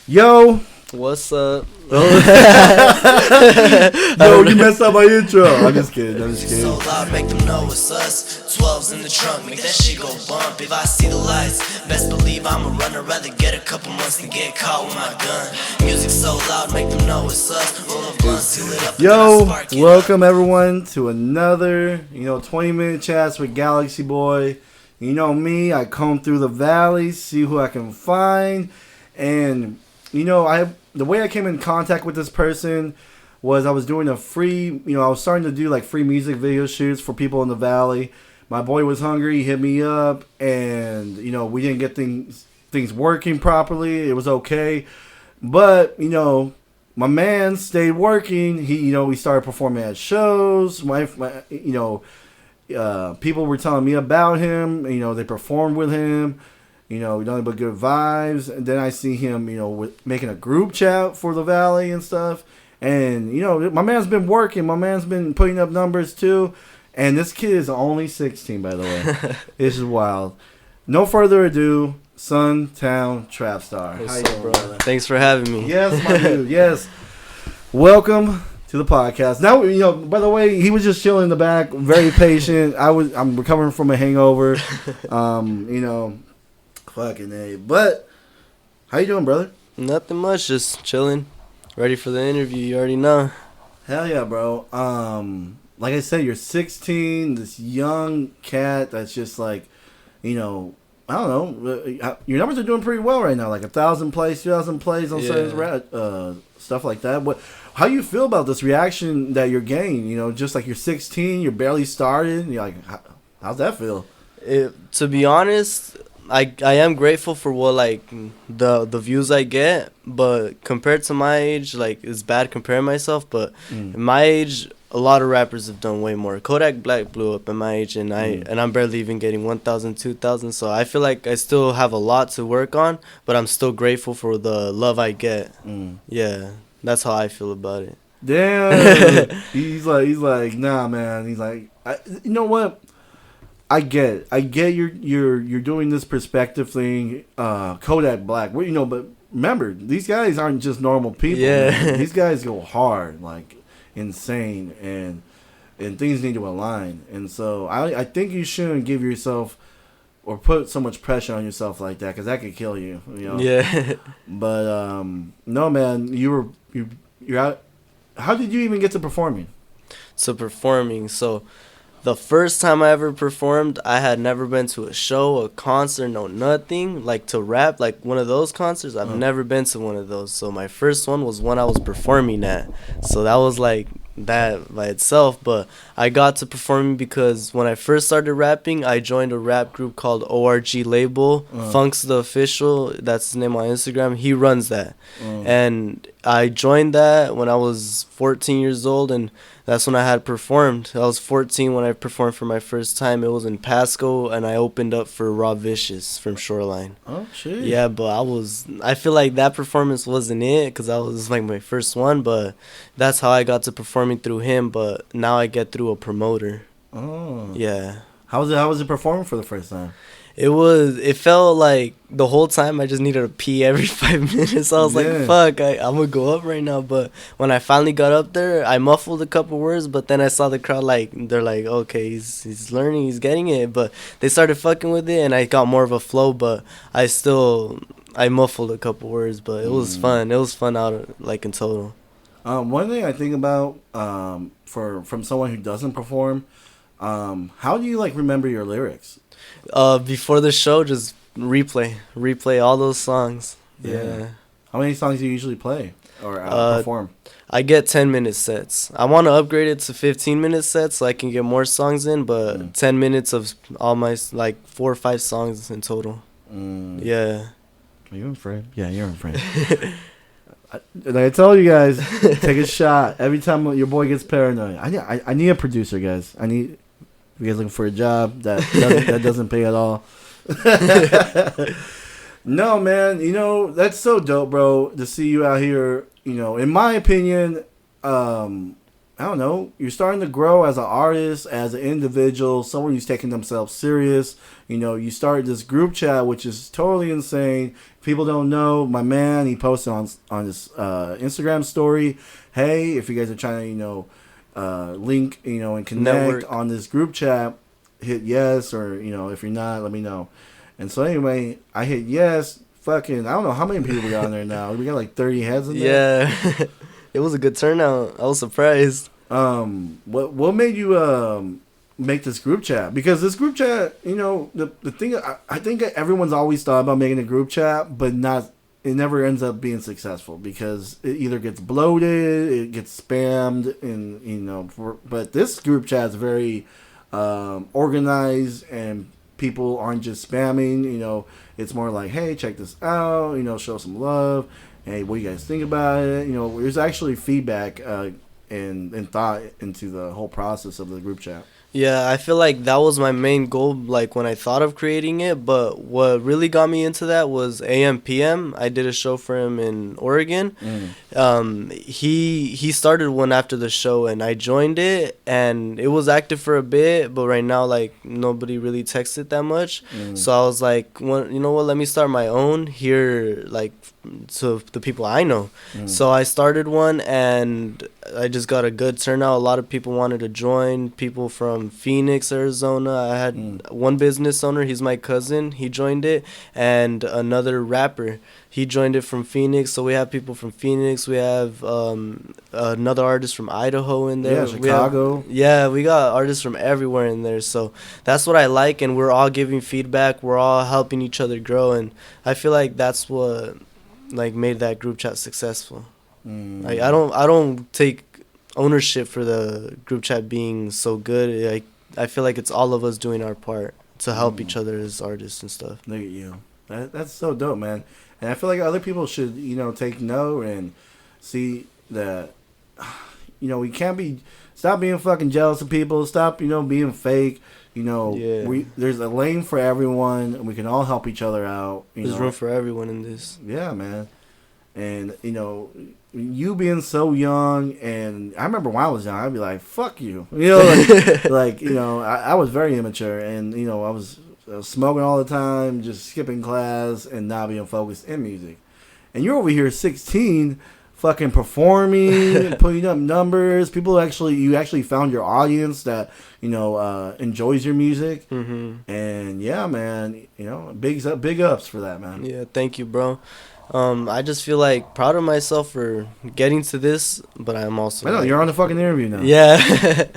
Yo. What's up? Yo, you messed up my intro. I'm just kidding. So loud, make them know it's us. 12's in the trunk, make that shit go bump. If I see the lights, best believe I'm a runner. Rather get a couple months than get caught with my gun. Music so loud, make them know it's us. Roll a blunt, seal it up. Yo, welcome everyone to another, 20-minute chats with Galaxii Boy. You know me, I comb through the valley, see who I can find, and the way I came in contact with this person was I was doing a free, I was starting to do like free music video shoots for people in the valley. My boy was hungry, he hit me up, and we didn't get things working properly. It was okay, but my man stayed working. We started performing at shows. People were telling me about him. They performed with him. Nothing but good vibes. And then I see him, making a group chat for the Valley and stuff. And, my man's been working. My man's been putting up numbers too. And this kid is only 16, by the way. This is wild. No further ado, SunTown TrapStar. How you doing, brother? Thanks for having me. Yes, my dude. Yes. Welcome to the podcast. Now, by the way, he was just chilling in the back, very patient. I'm recovering from a hangover. Fucking A. But how you doing, brother? Nothing much, just chilling. Ready for the interview, you already know. Hell yeah, bro. Like I said, you're 16, this young cat that's just like, I don't know. Your numbers are doing pretty well right now, like 1,000 plays, 2,000 plays on certain stuff like that. How you feel about this reaction that you're getting? Just like you're 16, you're barely started. You're like, how's that feel? To be honest, I am grateful for what the views I get, but compared to my age, it's bad comparing myself. But in my age, a lot of rappers have done way more. Kodak Black blew up at my age, and I'm barely even getting 1,000, 2,000. So I feel like I still have a lot to work on, but I'm still grateful for the love I get. Yeah, that's how I feel about it. Damn, he's like, nah, man. He's like, you know what? I get you're doing this perspective thing, Kodak Black. But remember, these guys aren't just normal people. Yeah, man. These guys go hard, like insane, and things need to align. And so I think you shouldn't give yourself or put so much pressure on yourself like that, because that could kill you. Yeah. But no, man, you're out. How did you even get to performing? So the first time I ever performed, I had never been to a show, a concert, no nothing. To rap, one of those concerts, I've never been to one of those. So my first one was one I was performing at. So that was that by itself. But I got to performing because when I first started rapping, I joined a rap group called ORG Label. Funk's the official, that's his name on Instagram. He runs that. And I joined that when I was 14 years old, and that's when I had performed. I was 14 when I performed for my first time. It was in Pasco, and I opened up for Raw Vicious from Shoreline. Oh, shit. Yeah, but I feel like that performance wasn't it, because that was my first one, but that's how I got to performing through him, but now I get through a promoter. Oh. Yeah. How was it performing for the first time? It felt like the whole time I just needed to pee every 5 minutes. I was like, fuck, I'm going to go up right now. But when I finally got up there, I muffled a couple words, but then I saw the crowd, they're like, okay, he's learning, he's getting it. But they started fucking with it, and I got more of a flow, but I muffled a couple words, but it was fun. It was fun out, in total. One thing I think about from someone who doesn't perform, how do you, remember your lyrics? Before the show, just replay all those songs. Yeah. How many songs do you usually play or perform? I get 10-minute sets. I want to upgrade it to 15-minute sets so I can get more songs in, but 10 minutes of all my 4 or 5 songs in total. Yeah. Are you in frame? Yeah, you're in frame. I tell you guys, take a shot every time your boy gets paranoid. I need a producer, guys. If you guys looking for a job that doesn't pay at all. No, man, that's so dope, bro, to see you out here. In my opinion, I don't know, you're starting to grow as an artist, as an individual, someone who's taking themselves serious. You know, you start this group chat, which is totally insane. People don't know, my man, he posted on his Instagram story, hey, if you guys are trying to, you know, link, you know, and connect Network. on this group chat, hit yes, or, you know, if you're not, let me know. And so anyway, I hit yes. Fucking, I don't know how many people we got on there now. We got like 30 heads in there. Yeah. It was a good turnout. I was surprised. What made you make this group chat? Because this group chat, you know, the thing, I think everyone's always thought about making a group chat, but it never ends up being successful because it either gets bloated, it gets spammed, and you know. But this group chat is very organized, and people aren't just spamming. You know, it's more like, hey, check this out. You know, show some love. Hey, what do you guys think about it? You know, there's actually feedback and thought into the whole process of the group chat. Yeah, I feel like that was my main goal, like when I thought of creating it. But what really got me into that was AM/PM. I did a show for him in Oregon. He started one after the show, and I joined it, and it was active for a bit. But right now, like nobody really texted that much. So I was like, well, you know what? Let me start my own here, like to the people I know. So I started one, and I just got a good turnout. A lot of people wanted to join. People from Phoenix, Arizona. I had one business owner. He's my cousin. He joined it, and another rapper. He joined it from Phoenix. So we have people from Phoenix. We have another artist from Idaho in there. Yeah, Chicago. We got artists from everywhere in there. So that's what I like, and we're all giving feedback. We're all helping each other grow, and I feel like that's what like made that group chat successful. Like I don't take ownership for the group chat being so good. I feel like it's all of us doing our part to help each other as artists and stuff. Look at you. That's so dope, man. And I feel like other people should, you know, take note and see that, you know, we can't stop being fucking jealous of people. Stop, you know, being fake. You know, there's a lane for everyone, and we can all help each other out. There's room for everyone in this. Yeah, man. And, you know, you being so young, and I remember when I was young, I'd be like, fuck you. You know, like you know, I was very immature, and, you know, I was smoking all the time, just skipping class, and not being focused in music. And you're over here 16, fucking performing, putting up numbers. You actually found your audience that, you know, enjoys your music. And yeah, man, you know, big ups for that, man. Yeah, thank you, bro. I just feel like proud of myself for getting to this, but I'm also. I know, you're on the fucking interview now. Yeah.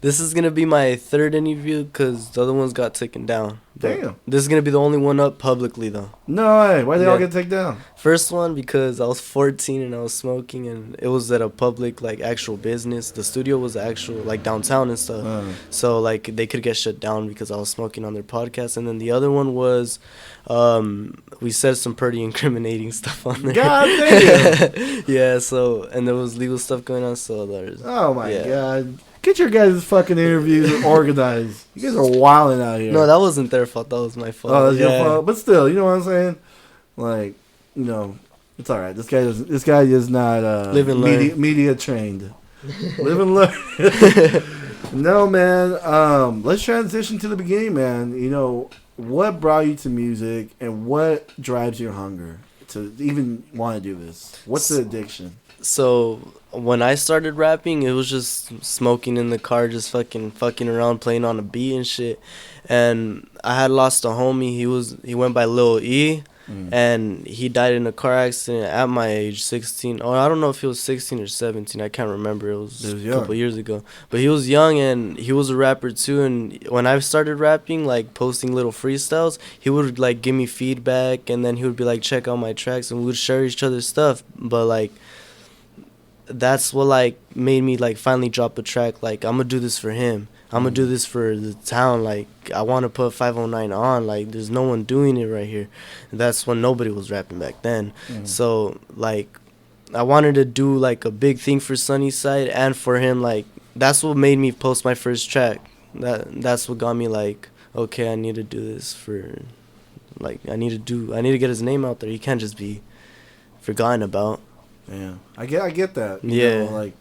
This is gonna be my third interview because the other ones got taken down. Damn. This is gonna be the only one up publicly though. No way. Why'd they all get taken down? First one because I was 14 and I was smoking, and it was at a public, like, actual business. The studio was actual, like, downtown and stuff. So, like, they could get shut down because I was smoking on their podcast. And then the other one was, we said some pretty incriminating stuff on there. God damn. Yeah, so, and there was legal stuff going on, so there's. Oh my God. Get your guys' fucking interviews organized. You guys are wilding out here. No, that wasn't their fault. That was my fault. Oh, that's your fault. But still, you know what I'm saying? Like, you know, it's all right. This guy is not Live and learn. media trained. Live and learn. No, man. Let's transition to the beginning, man. You know, what brought you to music, and what drives your hunger to even want to do this? What's the addiction? So when I started rapping, it was just smoking in the car, just fucking around, playing on a beat and shit. And I had lost a homie. He went by Lil E, and he died in a car accident at my age, 16. Or I don't know if he was 16 or 17. I can't remember. It was a couple years ago. But he was young, and he was a rapper too. And when I started rapping, like posting little freestyles, he would like give me feedback, and then he would be like, check out my tracks, and we would share each other's stuff. But like, that's what like made me like finally drop a track. Like, I'm gonna do this for him. I'm gonna do this for the town. Like, I want to put 509 on. Like, there's no one doing it right here. And that's when nobody was rapping back then. So like, I wanted to do like a big thing for Sunnyside and for him. Like, that's what made me post my first track. That's what got me like, okay, I need to do this for, like, I need to get his name out there. He can't just be forgotten about. Yeah, I get that. You know, like,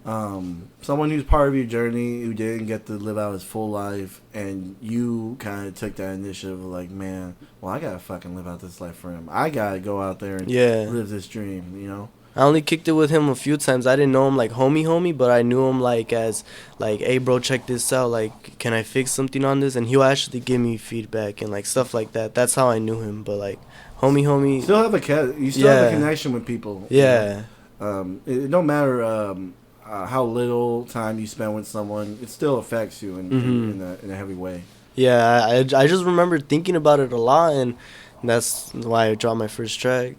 someone who's part of your journey who didn't get to live out his full life, and you kind of took that initiative of like, man, well, I gotta fucking live out this life for him. I gotta go out there and live this dream, you know? I only kicked it with him a few times. I didn't know him like homie, but I knew him like as like, hey bro, check this out. Like, can I fix something on this? And he'll actually give me feedback and like stuff like that. That's how I knew him. But like, homie. Still have you still have a connection with people. Yeah. You know? It don't matter how little time you spend with someone. It still affects you in a heavy way. Yeah, I just remember thinking about it a lot, and that's why I dropped my first track.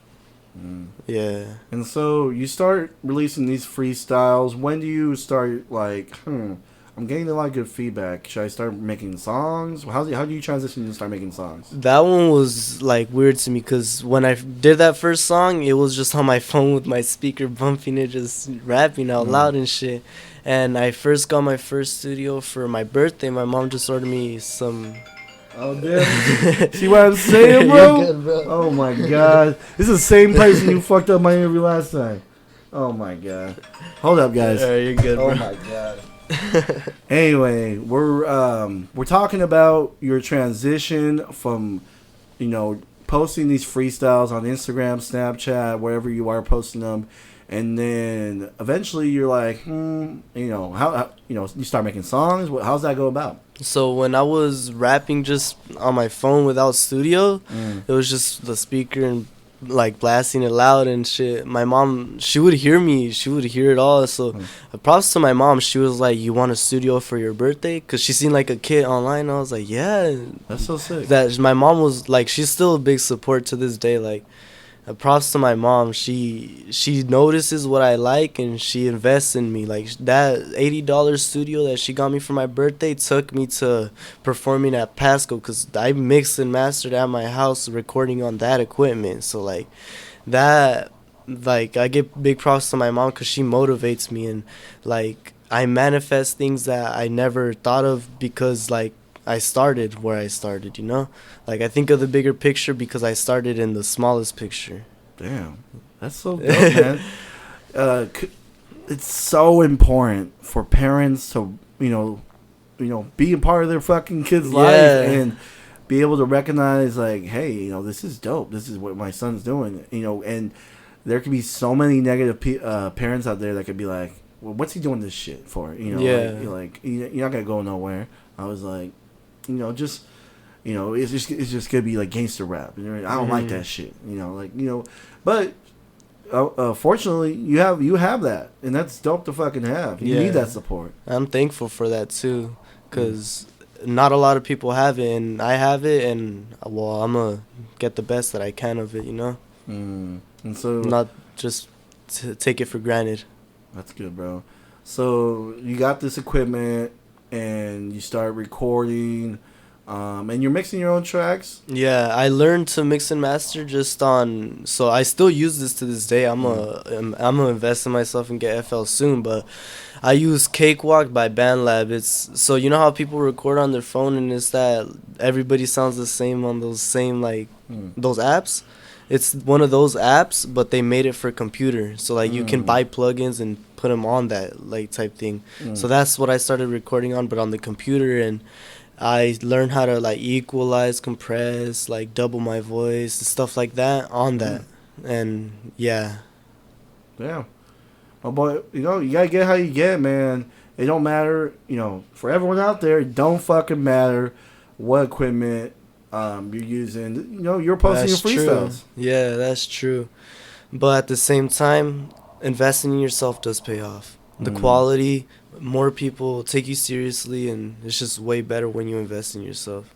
Yeah. And so you start releasing these freestyles. When do you start like, I'm getting a lot of good feedback. Should I start making songs? How do you transition to start making songs? That one was like weird to me because when I did that first song, it was just on my phone with my speaker bumping it, just rapping out loud and shit. And I first got my first studio for my birthday. My mom just ordered me some... Oh, damn. See what I'm saying, bro? You're good, bro? Oh, my God. This is the same person you fucked up my interview last time. Oh, my God. Hold up, guys. You're good, bro. Oh, my God. Anyway, we're talking about your transition from, posting these freestyles on Instagram, Snapchat, wherever you are posting them. And then eventually you're like, how you start making songs. How's that go about? So when I was rapping just on my phone without studio, it was just the speaker and like blasting it loud and shit. My mom, she would hear me. She would hear it all. So props to my mom. She was like, you want a studio for your birthday? Because she seen like a kid online. I was like, yeah. That's so sick. That my mom was like, she's still a big support to this day. Like, props to my mom. She notices what I like and she invests in me. Like that $80 studio that she got me for my birthday took me to performing at Pasco because I mixed and mastered at my house recording on that equipment. So like that, like I give big props to my mom because she motivates me and like I manifest things that I never thought of because like I started where I started, Like, I think of the bigger picture because I started in the smallest picture. Damn. That's so dope, man. It's so important for parents to, be a part of their fucking kid's life and be able to recognize, like, hey, this is dope. This is what my son's doing, and there could be so many negative parents out there that could be like, well, what's he doing this shit for? You're not going to go nowhere. I was like, it's just gonna be like gangster rap. I don't like that shit. But fortunately, you have that, and that's dope to fucking have. You need that support. I'm thankful for that too, cause not a lot of people have it, and I have it, and well, I'm gonna get the best that I can of it. And so not just take it for granted. That's good, bro. So you got this equipment. And you start recording, and you're mixing your own tracks? Yeah, I learned to mix and master just on... So I still use this to this day. I'm gonna invest in myself and get FL soon, but I use Cakewalk by BandLab. It's... So you know how people record on their phone and it's that everybody sounds the same on those same, like, those apps? It's one of those apps, but they made it for computer. So, like, you can buy plugins and put them on that, like, type thing. So that's what I started recording on, but on the computer. And I learned how to, like, equalize, compress, like, double my voice and stuff like that on that. And, yeah. Yeah. Well, boy, you gotta get how you get, man. It don't matter, for everyone out there, it don't fucking matter what equipment you're using. You're posting That's your freestyles. True. Yeah, that's true. But at the same time, investing in yourself does pay off. The quality, more people take you seriously, and it's just way better when you invest in yourself.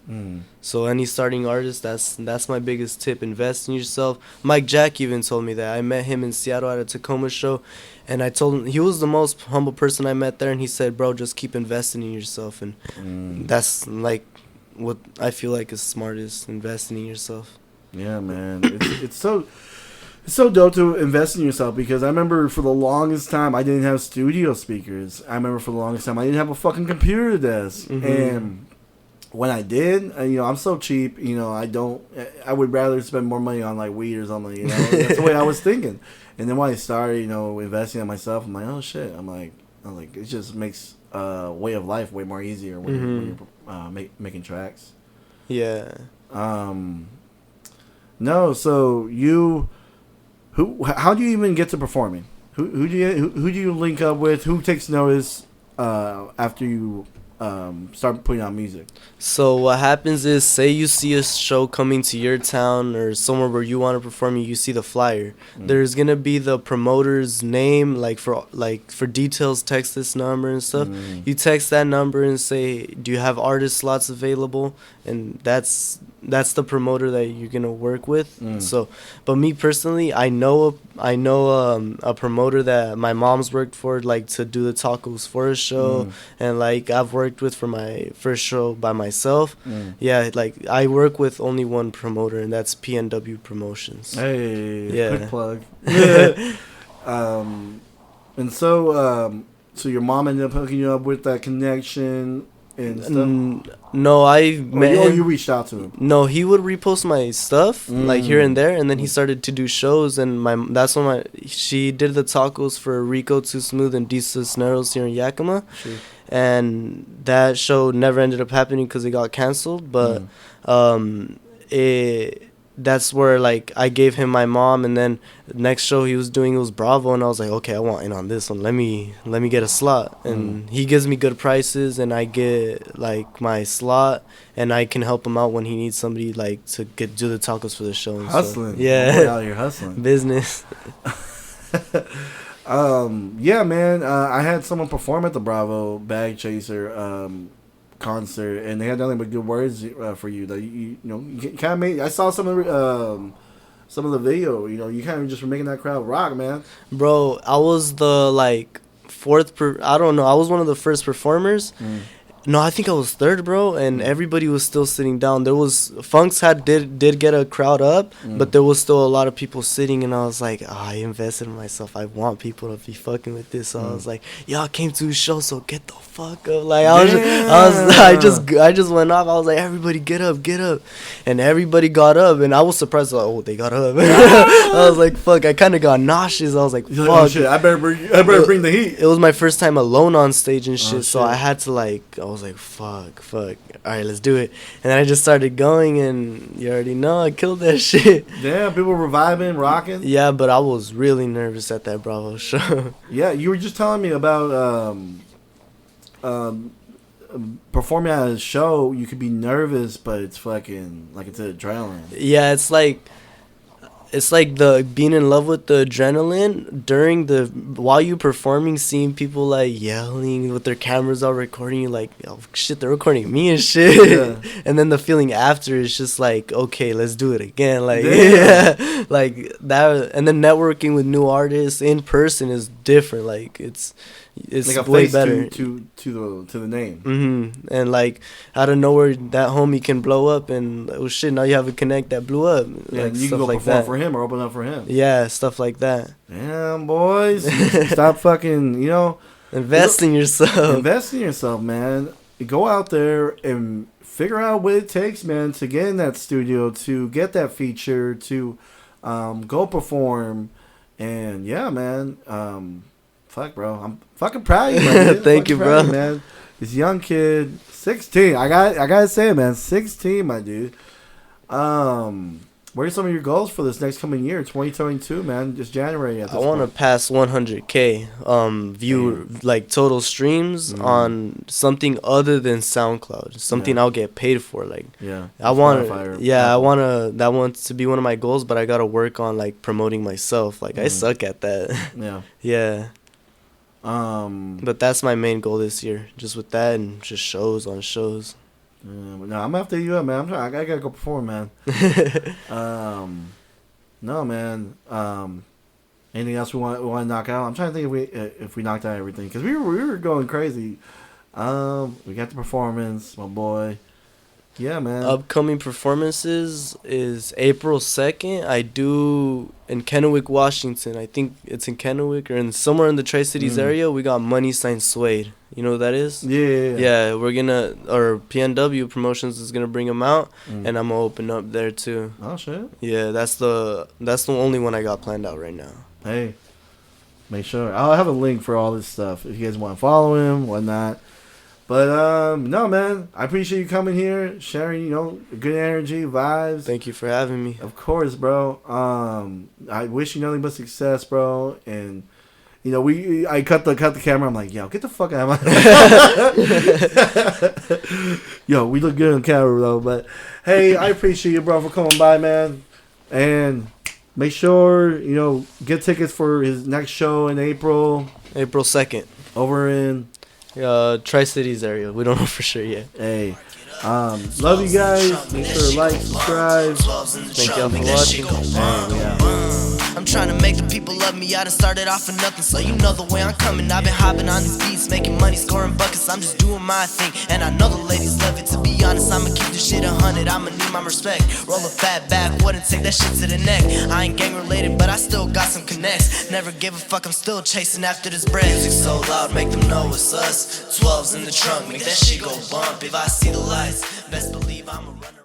So any starting artist, that's my biggest tip. Invest in yourself. Mike Jack even told me that. I met him in Seattle at a Tacoma show, and I told him, he was the most humble person I met there, and he said, bro, just keep investing in yourself. And that's like what I feel like is smartest, investing in yourself. Yeah, man. It's so dope to invest in yourself, because I remember for the longest time I didn't have studio speakers. I remember for the longest time I didn't have a fucking computer desk. And when I did, I'm so cheap, I would rather spend more money on like weed or something, that's the way I was thinking. And then when I started, investing in myself, I'm like, oh shit, I'm like, Like it just makes way of life way more easier when you're making tracks. Yeah. No, so how do you even get to performing? Who do you link up with? Who takes notice after you start putting out music? So what happens is, say you see a show coming to your town or somewhere where you want to perform, you see the flyer. There's gonna be the promoter's name, for details, text this number and stuff. You text that number and say, do you have artist slots available? And that's the promoter that you're gonna work with. So, but me personally, I know a promoter that my mom's worked for, like to do the tacos for a show, and like I've worked with for my first show by myself. Yeah, like I work with only one promoter, and that's PNW Promotions. Hey, Yeah. quick plug. And so your mom ended up hooking you up with that connection and stuff. No, I met him. You reached out to him. No, he would repost my stuff like here and there, and then he started to do shows, and she did the tacos for Rico Too Smooth and D Cisneros here in Yakima. Sure. And that show never ended up happening because it got canceled. But that's where like I gave him my mom, and then the next show he was doing, it was Bravo, and I was like, okay, I want in on this one. Let me get a slot, and he gives me good prices, and I get like my slot, and I can help him out when he needs somebody like to do the tacos for the show. And Hustling, yeah, out here hustling, business. Yeah, man. I had someone perform at the Bravo Bag Chaser concert, and they had nothing but good words for you. That you kind of made. I saw some of the video. You kind of just were making that crowd rock, man. Bro, I was the like fourth. I don't know. I was one of the first performers. No, I think I was third, bro, and everybody was still sitting down. There was Funks did get a crowd up, but there was still a lot of people sitting, and I was like, I invested in myself. I want people to be fucking with this. So I was like, y'all came to a show, so get the fuck up. Like I just went off. I was like, everybody get up, and everybody got up, and I was surprised. Like, oh, they got up. I was like, fuck. I kind of got nauseous. I was like, fuck. Oh, shit, I better bring the heat. It was my first time alone on stage and shit, so I had to like. I was like, fuck. All right, let's do it. And then I just started going, and you already know I killed that shit. Yeah, people were vibing, rocking. Yeah, but I was really nervous at that Bravo show. Yeah, you were just telling me about performing at a show. You could be nervous, but it's fucking like it's adrenaline. Yeah, it's like the being in love with the adrenaline while you performing, seeing people like yelling with their cameras out recording you, like, oh shit, they're recording me and shit. Yeah. And then the feeling after is just like, okay, let's do it again. Like, yeah, like that. And then networking with new artists in person is different. Like it's like a way better to the name. And like out of nowhere, that homie can blow up, and oh shit, now you have a connect that blew up. Yeah, like, you can go like perform that for him or open up for him. Yeah, stuff like that. Damn, boys, stop fucking. Invest in yourself. Invest in yourself, man. Go out there and figure out what it takes, man, to get in that studio, to get that feature, to go perform, and yeah, man. Fuck, bro. I'm fucking proud of you, man. Thank you, bro. Man. This young kid, 16. I gotta say it, man. 16, my dude. What are some of your goals for this next coming year, 2022, man? Just January. I want to pass 100K view, like total streams on something other than SoundCloud. Something I'll get paid for. Like, yeah, I want to. That wants to be one of my goals, but I gotta work on like promoting myself. Like I suck at that. Yeah. Yeah. But that's my main goal this year, just with that and just shows on shows. No, I'm after you up, man. I gotta go perform, man. No, man. Anything else we want to knock out? I'm trying to think if we knocked out everything, because we were going crazy. We got the performance, my boy. Yeah, man. Upcoming performances is April 2nd. I do in Kennewick, Washington. I think it's in Kennewick or somewhere in the Tri-Cities area. We got Money Sign Suede. You know what that is? Yeah. Yeah, our PNW Promotions is gonna bring them out, and I'm gonna open up there too. Oh shit. Yeah, that's the only one I got planned out right now. Hey, Make sure I'll have a link for all this stuff if you guys want to follow him, whatnot. But no, man, I appreciate you coming here, sharing, good energy, vibes. Thank you for having me. Of course, bro. I wish you nothing but success, bro. And I cut the camera. I'm like, yo, get the fuck out of my. Yo, we look good on camera though. But hey, I appreciate you, bro, for coming by, man. And make sure get tickets for his next show in April. April 2nd. Over in Tri-Cities area. We don't know for sure yet. Hey, love you guys. Make sure to like, subscribe. Thank y'all for watching. Hey, yeah. I'm trying to make the people love me. I done started off with nothing, so you know the way I'm coming. I've been hopping on these beats, making money, scoring buckets. I'm just doing my thing, and I know the ladies love it. To be honest, I'ma keep this shit 100. I'ma need my respect. Roll a fat backwood and take that shit to the neck. I ain't gang related, but I still got some connects. Never give a fuck, I'm still chasing after this bread. Music so loud, make them know it's us. 12s in the trunk, make that shit go bump. If I see the lights, best believe I'm a runner.